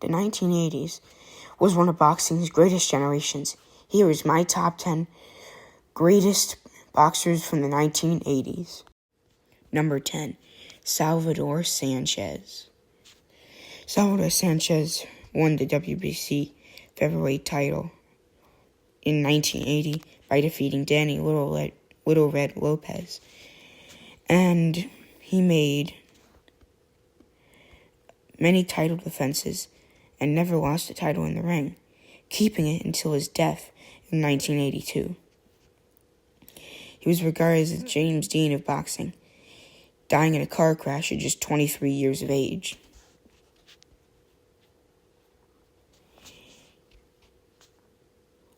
The 1980s was one of boxing's greatest generations. Here is my top 10 greatest boxers from the 1980s. Number 10, Salvador Sanchez. Salvador Sanchez won the WBC featherweight title in 1980 by defeating Danny Little Red Lopez. And he made many title defenses and never lost a title in the ring, keeping it until his death in 1982. He was regarded as the James Dean of boxing, dying in a car crash at just 23 years of age.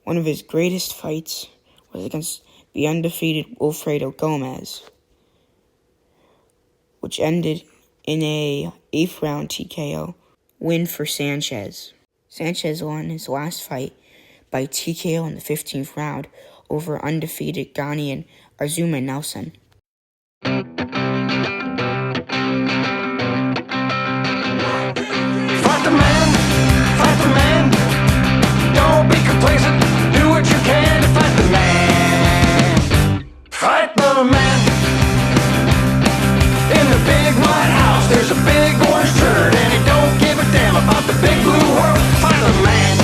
One of his greatest fights was against the undefeated Wilfredo Gomez, which ended in a 8th round TKO win for Sanchez. Sanchez won his last fight by TKO in the 15th round over undefeated Ghanaian Azuma Nelson. Fight the man, don't be complacent, do what you can to fight the man. Fight the man. In the big white house, there's a big orange turd, and he don't give a damn about the big blue world. Fight the man.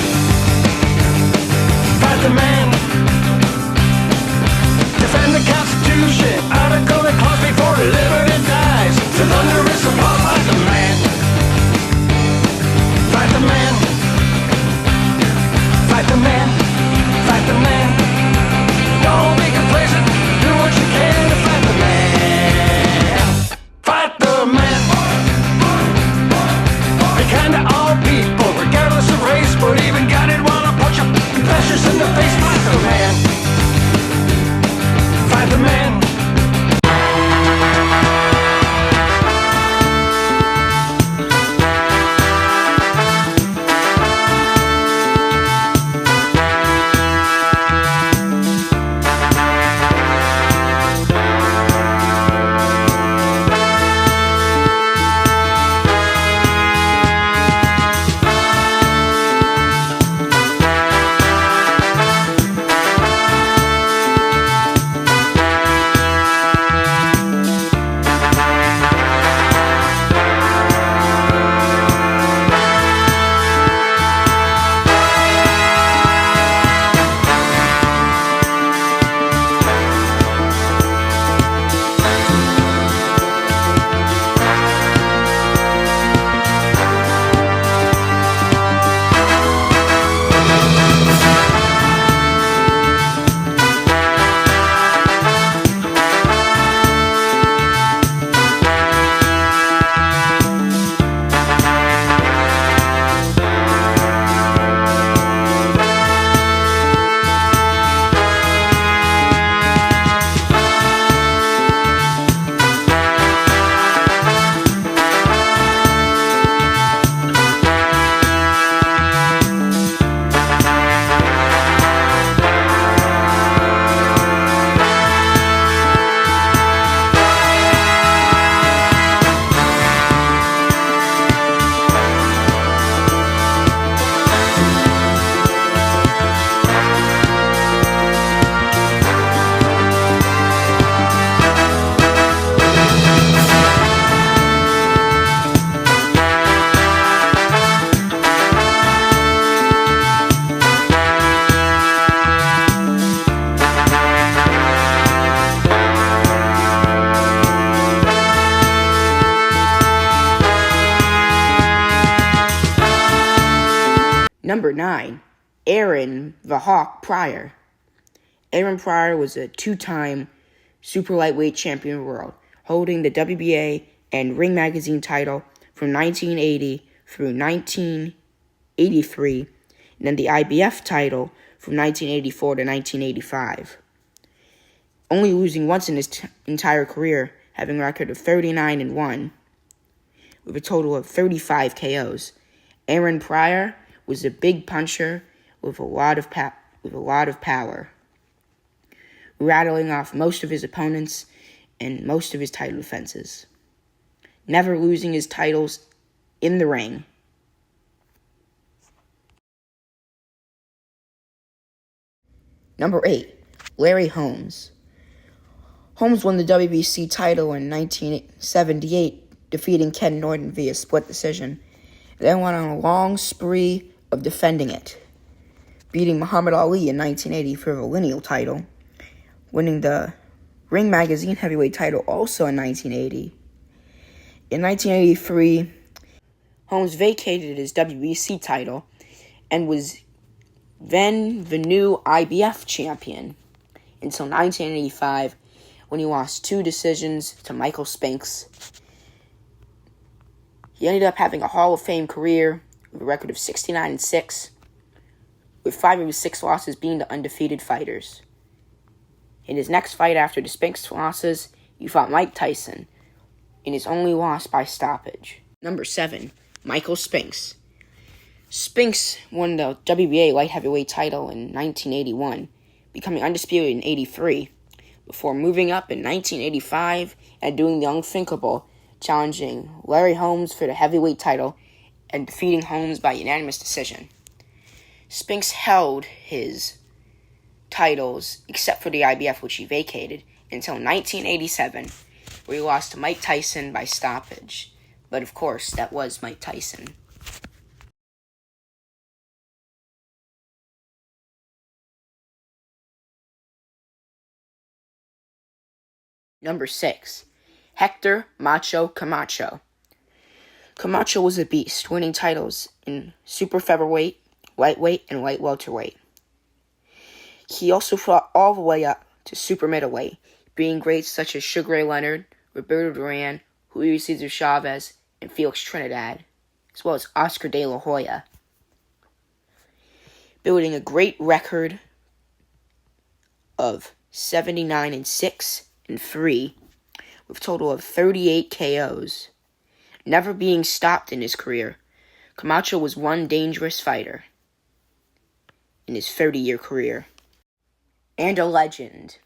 Fight the man. Defend the Constitution, article that calls before liberty dies. The thunderous applause. Fight the man. Fight the man. Fight the man. Fight the man. Don't be complacent, do what you can to fight the man. Fight the man. Be kind to all people, regardless of race, but even God didn't want to punch a fascist in the face. Fight the man. Fight the man. Number 9, Aaron the Hawk Pryor. Aaron Pryor was a 2-time super lightweight champion of the world, holding the WBA and Ring Magazine title from 1980 through 1983, and then the IBF title from 1984 to 1985. Only losing once in his entire career, having a record of 39-1, with a total of 35 KOs. Aaron Pryor was a big puncher with a lot of power, rattling off most of his opponents and most of his title defenses, never losing his titles in the ring. Number 8, Larry Holmes. Holmes won the WBC title in 1978, defeating Ken Norton via split decision, and then went on a long spree of defending it, beating Muhammad Ali in 1980 for the lineal title, winning the Ring Magazine heavyweight title also in 1980. In 1983, Holmes vacated his WBC title and was then the new IBF champion until 1985, when he lost 2 decisions to Michael Spinks. He ended up having a Hall of Fame career with a record of 69-6, with 5 of his 6 losses being to undefeated fighters. In his next fight after the Spinks losses, he fought Mike Tyson in his only loss by stoppage. Number 7, Michael Spinks. Spinks won the WBA light heavyweight title in 1981, becoming undisputed in 83, before moving up in 1985 and doing the unthinkable, challenging Larry Holmes for the heavyweight title and defeating Holmes by unanimous decision. Spinks held his titles, except for the IBF, which he vacated, until 1987, where he lost to Mike Tyson by stoppage. But of course, that was Mike Tyson. Number 6, Hector Macho Camacho. Camacho was a beast, winning titles in super featherweight, lightweight, and light welterweight. He also fought all the way up to super middleweight, beating greats such as Sugar Ray Leonard, Roberto Duran, Julio Cesar Chavez, and Felix Trinidad, as well as Oscar De La Hoya, building a great record of 79-6-3, with a total of 38 KOs. Never being stopped in his career, Camacho was one dangerous fighter in his 30-year career. And a legend.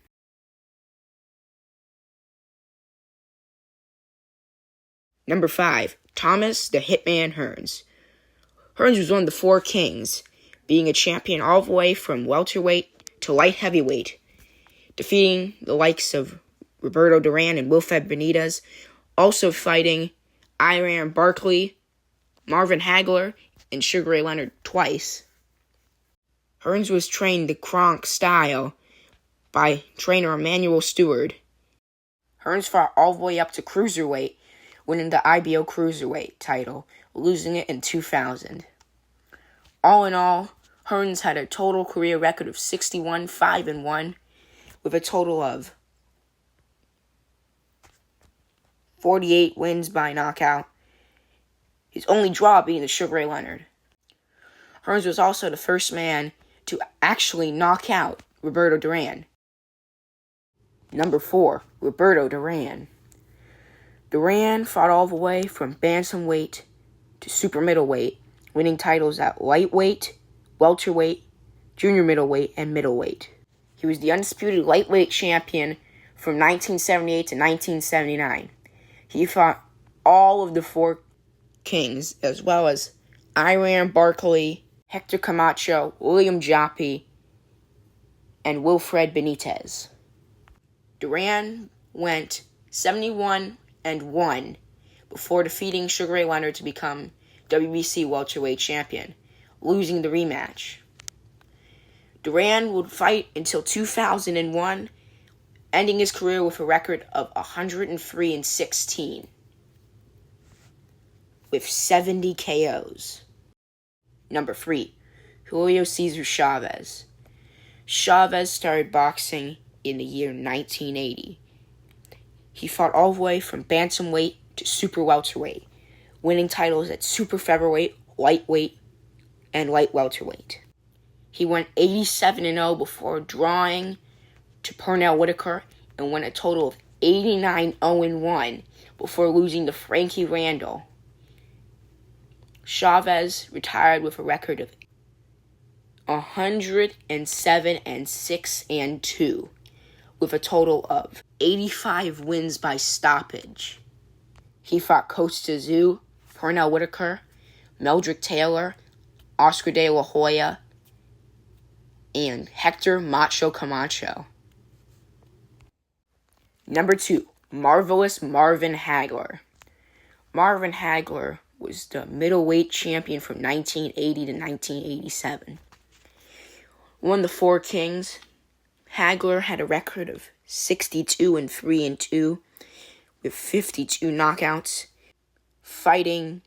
Number 5, Thomas the Hitman Hearns. Hearns was one of the 4 kings, being a champion all the way from welterweight to light heavyweight, defeating the likes of Roberto Duran and Wilfred Benitez, also fighting Iran Barkley, Marvin Hagler, and Sugar Ray Leonard twice. Hearns was trained the Kronk style by trainer Emmanuel Stewart. Hearns fought all the way up to cruiserweight, winning the IBO cruiserweight title, losing it in 2000. All in all, Hearns had a total career record of 61-5-1, with a total of 48 wins by knockout, his only draw being the Sugar Ray Leonard. Hearns was also the first man to actually knock out Roberto Duran. Number 4, Roberto Duran. Duran fought all the way from bantamweight to super middleweight, winning titles at lightweight, welterweight, junior middleweight, and middleweight. He was the undisputed lightweight champion from 1978 to 1979. He fought all of the 4 kings, as well as Iran Barkley, Hector Camacho, William Joppy, and Wilfred Benitez. Duran went 71-1 before defeating Sugar Ray Leonard to become WBC welterweight champion, losing the rematch. Duran would fight until 2001, ending his career with a record of 103-16, with 70 KOs. Number 3, Julio Cesar Chavez. Chavez started boxing in the year 1980. He fought all the way from bantamweight to super welterweight, winning titles at super featherweight, lightweight, and light welterweight. He went 87-0 before drawing to Pernell Whitaker and went a total of 89-0-1 before losing to Frankie Randall. Chavez retired with a record of 107-6-2, with a total of 85 wins by stoppage. He fought Costa Tszyu, Pernell Whitaker, Meldrick Taylor, Oscar De La Hoya, and Hector Macho Camacho. Number 2, Marvelous Marvin Hagler. Marvin Hagler was the middleweight champion from 1980 to 1987. Won the Four Kings. Hagler had a record of 62-3-2 with 52 knockouts, fighting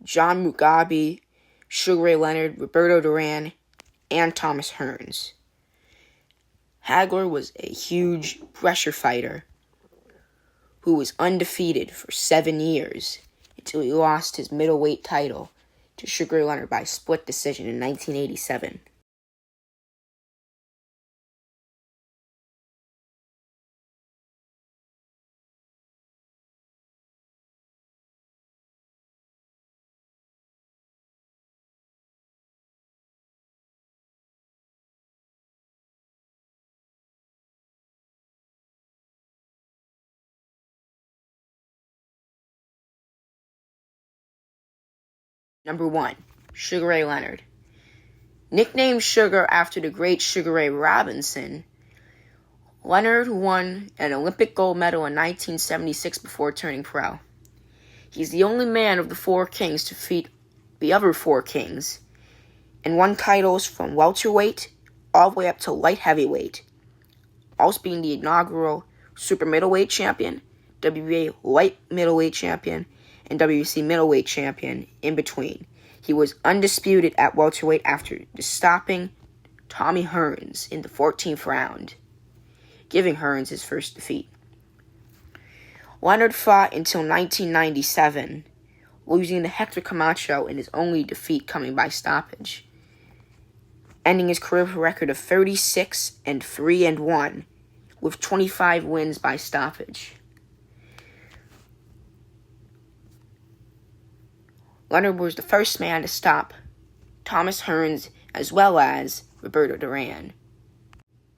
John Mugabe, Sugar Ray Leonard, Roberto Duran, and Thomas Hearns. Hagler was a huge pressure fighter who was undefeated for 7 years until he lost his middleweight title to Sugar Ray Leonard by split decision in 1987. Number 1, Sugar Ray Leonard. Nicknamed Sugar after the great Sugar Ray Robinson, Leonard won an Olympic gold medal in 1976 before turning pro. He's the only man of the Four Kings to defeat the other Four Kings and won titles from welterweight all the way up to light heavyweight, also being the inaugural super middleweight champion, WBA light middleweight champion, and WBC middleweight champion in between. He was undisputed at welterweight after stopping Tommy Hearns in the 14th round, giving Hearns his first defeat. Leonard fought until 1997, losing to Hector Camacho in his only defeat coming by stoppage, ending his career record of 36-3-1 with 25 wins by stoppage. Leonard was the first man to stop Thomas Hearns as well as Roberto Duran.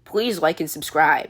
Please like and subscribe.